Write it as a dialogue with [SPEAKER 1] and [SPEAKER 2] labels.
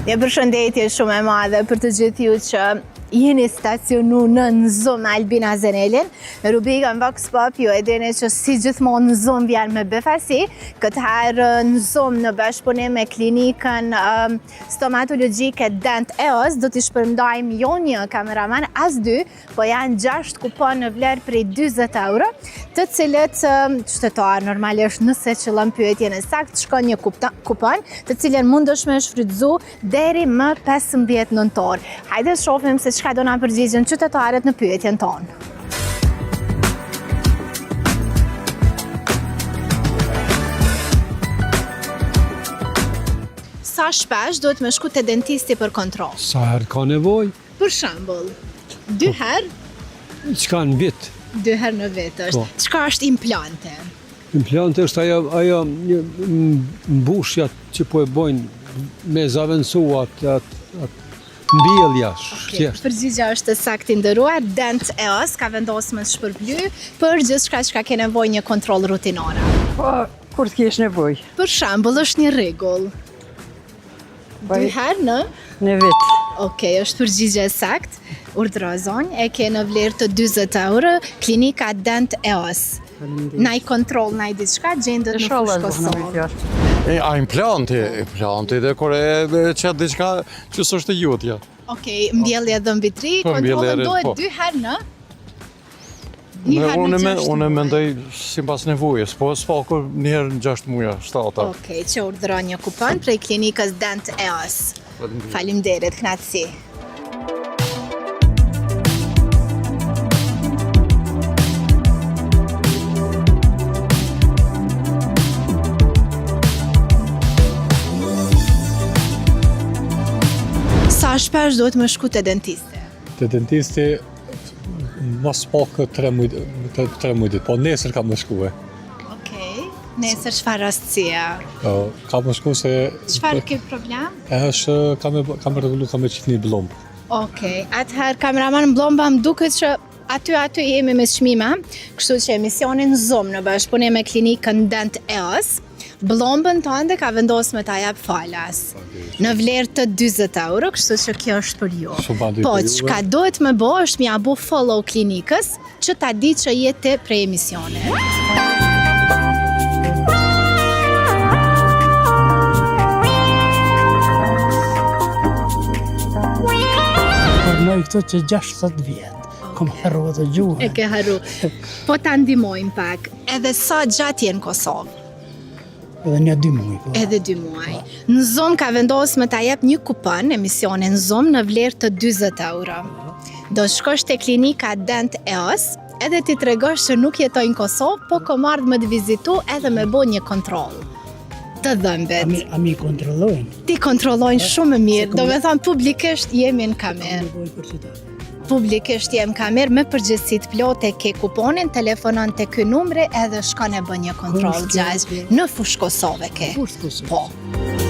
[SPEAKER 1] Një përshëndetje shumë e madhe për të gjithë ju që jeni stacionu në Zoom me Albina Zenelin. Rubrikën Vox Pop ju e dini që si gjithmonë në Zoom vjen me befasi. Këtë herë në Zoom në bashkëpunim me klinikën stomatologjike Dent EOS do t'i shpërndajmë jo një kameraman as dy, po janë 6 kupon në vlerë prej 20 euro, të cilët qytetar normalisht nëse qëllon pyetjen e saktë shkon një kupon, të cilën mundesh me shfrytzu deri më 15 nëntor. Hajde shohim se çka do na përgjigjen qytetarët në pyetjen tonë. Sa shpesh duhet me shku te dentisti për kontroll?
[SPEAKER 2] Sa herë ka nevojë?
[SPEAKER 1] Për shembull, 2 herë?
[SPEAKER 2] Çka në vit?
[SPEAKER 1] 2 herë në vit është.
[SPEAKER 2] Po.
[SPEAKER 1] Çka është implante?
[SPEAKER 2] Implante është ajo mbushja që po e bojnë me zavendësu atë mbjellja.
[SPEAKER 1] Përgjigja është saktë nderuar. Dent EOS ka vendosur me shpërbly për gjithçka që ke nevojë një kontroll rutinor.
[SPEAKER 3] Po, kur të kesh nevojë.
[SPEAKER 1] Për shembull, është një rregull. 2 herë
[SPEAKER 3] në vit.
[SPEAKER 1] Okej, është përgjigje saktë. Urdhëro zonjë, e ke në vlerë të 20 euro, klinika Dent EOS. Na i kontroll, na i diçka gjendet në fushë Kosovë.
[SPEAKER 4] Implanti dhe kur e çet diçka që s'është e jutja.
[SPEAKER 1] Okej, mbjellje dhe mbitri, kontrollën dohet 2 herë në? Një herë në 6
[SPEAKER 4] Unë mendoj sipas nevojës, po s'pa kur një herë në 6 muaj, 7.
[SPEAKER 1] Okej, që urdhëron një kupon prej klinikës Dent EOS. Faleminderit, kënaqësi. Sa shpesh duhet me shku te dentisti?
[SPEAKER 5] Te dentisti mas pak 3 muaj, po nesër kam me shkue.
[SPEAKER 1] Okej, nesër çfarë rastësia?
[SPEAKER 5] Kam me shku se...
[SPEAKER 1] Çfarë ke problem?
[SPEAKER 5] Kam rregullu, kam me qitë një blomb.
[SPEAKER 1] Okej, atëherë kameraman blomba më duket që aty jemi me çmime, kështu që emisionin Zoom në bashkëpunim me klinikën Dent EOS, blombën tënde ka vendosur me ta jap falas. Në vlerë të 20 euro, kështu që kjo është për ju. Po, çka duhet me bo është mja bu follow klinikës, që ta di që jete prej emisionit.
[SPEAKER 6] Përnoj këto që 60 vjetë, kom harru të gjuhën.
[SPEAKER 1] E ke harru. Po ta ndihmojmë pak, edhe sa gjatë je në Kosovë?
[SPEAKER 6] Edhe një 2 muaj. Po.
[SPEAKER 1] Edhe 2 muaj. Në Zoom ka vendosur me ta jep një kupon emisionin Zoom në vlerë të 20 euro. Do shkosh te klinika Dent EOS, edhe ti tregosh që nuk jetoj në Kosovë, po kom ardhur me të vizitu edhe me bo një kontroll të dhëmbet.
[SPEAKER 6] A mi kontrollojnë?
[SPEAKER 1] Ti kontrollojnë shumë mirë, do me thonë publikisht jemi në kamerë. Publikisht jem kamerë me përgjithësi të plotë, ke kuponin, telefonon te ky numri edhe shkon e bën një kontroll gjash në fushë Kosove ke.
[SPEAKER 6] Fushë Kosove.
[SPEAKER 1] Po.